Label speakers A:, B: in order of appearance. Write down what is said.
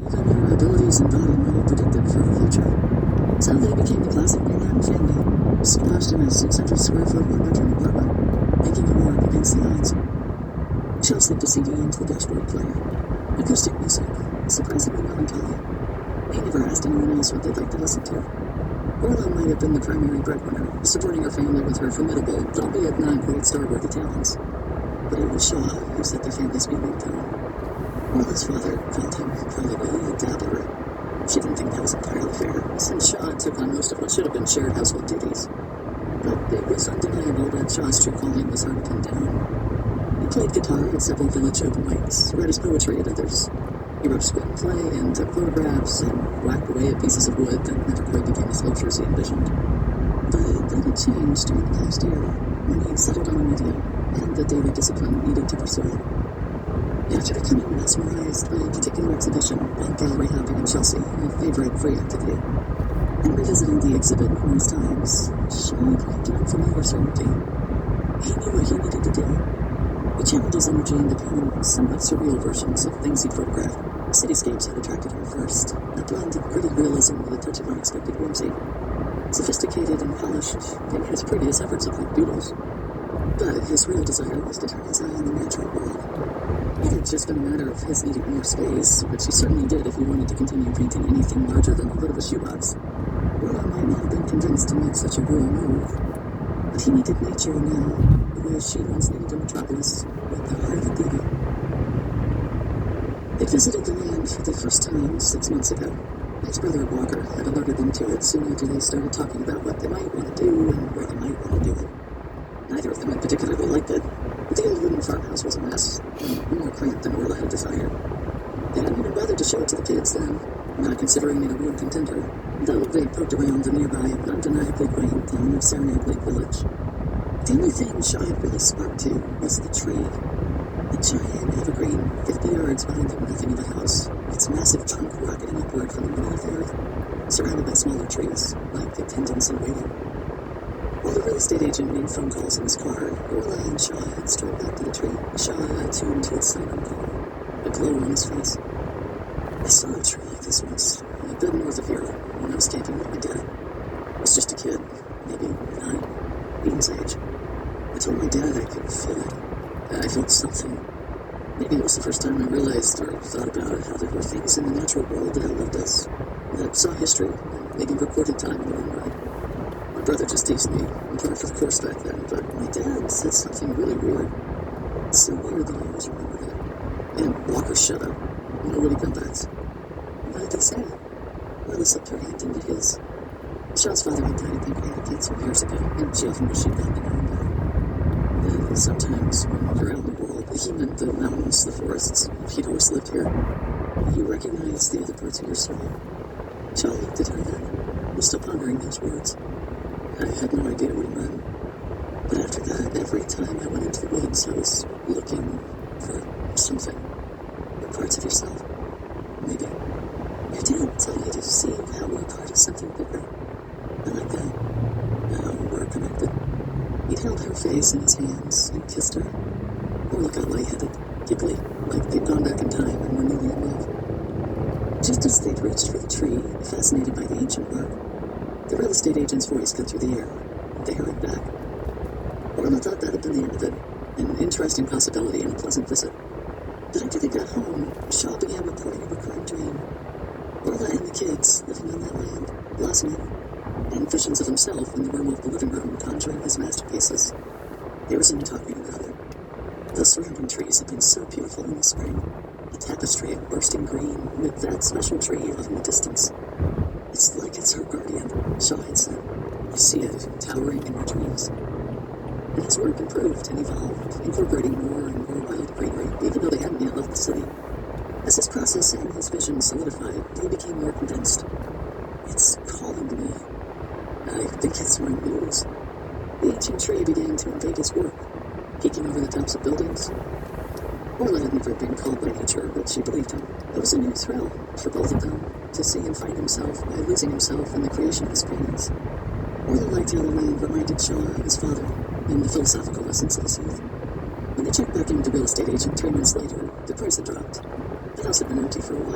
A: Even her abilities and body were all predicted for her future. So they became the classic Manhattan family, squashed in a 600 square foot one-bedroom apartment, making it work against the odds. Shell slipped a CD into the dashboard player. Acoustic music, surprisingly melancholy. He never asked anyone else what they'd like to listen to. Orla might have been the primary breadwinner, supporting her family with her formidable, albeit not-great star-worthy talents. But it was Shaw who set the family's music tone. Orla's father called him probably a dabbler. She didn't think that was entirely fair, since Shaw took on most of what should have been shared household duties. But it was undeniable that Shaw's true calling was hard to pin down. He played guitar at several village open mics, read his poetry at others. He wrote a screenplay and took photographs and whacked away at pieces of wood that never quite became the sculptures he envisioned. But that had changed during the past year, when he settled on a medium, and the daily discipline needed to pursue it. After becoming mesmerized by a particular exhibition on gallery hopping in Chelsea, a favorite free activity, and revisiting the exhibit numerous times, Shaw claimed an unfamiliar certainty. He knew what he needed to do. He channeled his energy into painting somewhat surreal versions of things he'd photographed. Cityscapes had attracted him first, a blend of gritty realism with a touch of unexpected whimsy. Sophisticated and polished, in his previous efforts looked like doodles. But his real desire was to turn his eye on the natural world. It had just been a matter of his needing more space, which he certainly did if he wanted to continue painting anything larger than the lid of a shoebox. Orla might not have been convinced to make such a rural move, but he needed nature now, the way she once needed a metropolis with the heart of a beauty. They visited the land for the first time 6 months ago. His brother Walker had alerted them to it soon after they started talking about what they might want to do and where they might want to do it. Neither of them had particularly liked it. The old wooden farmhouse was a mess, and more cramped than Orla had desired. They hadn't even bothered to show it to the kids then, not considering it a real contender, though they poked around the nearby, undeniably quaint town of Saranac Lake Village. The only thing Shaw had really sparked to was the tree. A giant evergreen, 50 yards behind the nothing of a house, its massive trunk rocketing upward from the middle of the earth, surrounded by smaller trees, like attendants in waiting. While the real estate agent made phone calls in his car, Orla and Shaw had strolled back to the tree, Shaw attuned to its siren call, a glow on his face. I saw a tree like this once, a bit north of here, when I was camping with my dad. I was just a kid, maybe 9, Bean's age. I told my dad I could feel it. I felt something. Maybe it was the first time I realized or thought about how there were things in the natural world that outlived us, that saw history and maybe recorded time in their own right. My brother just teased me, par for the course back then, but my dad said something really weird. It's so weird that I always remembered it. And Walker, shut up. Nobody comebacks. What did they say? Orla slipped her hand into his. Shaw's father had died of pancreatic cancer years ago, and she often wished she'd gotten to know him better. And sometimes, when you're out in the world, he meant the mountains, the forests. He'd always lived here. You recognize the other parts of your soul. Shaw looked at her then, was still pondering those words. I had no idea what he meant. But after that, every time I went into the woods, I was looking for something. What parts of yourself? Maybe. Your dad tell you to see how we're part of something bigger. I like that. How we're connected. He'd held her face in his hands and kissed her. Orla got lightheaded, giggly, like they'd gone back in time and were newly in love. Just as they'd reached for the tree, fascinated by the ancient work, the real estate agent's voice cut through the air. They hurried back. Orla thought that had been the end of it, an interesting possibility and a pleasant visit. But after they got home, Shaw began reporting a recurring dream. Orla and the kids living on that land, blossoming, and visions of himself in the room of the living room conjuring his masterpieces. They resumed talking about it. The surrounding trees had been so beautiful in the spring, a tapestry of bursting green with that special tree off in the distance. It's like it's her guardian, Shaw had said. You see it towering in your dreams. And his work improved and evolved, incorporating more and more wild greenery, even though they hadn't yet left the city. As his process and his vision solidified, he became more convinced. It's calling me. I think it's my muse. The ancient tree began to invade his work, peeking over the tops of buildings. Orla had never been called by nature, but she believed him. It was a new thrill for both of them, to see him find himself by losing himself in the creation of his paintings. Orla liked how the land reminded Shaw of his father, and the philosophical lessons of his youth. When they checked back in with the real estate agent 3 months later, the price had dropped. The house had been empty for a while.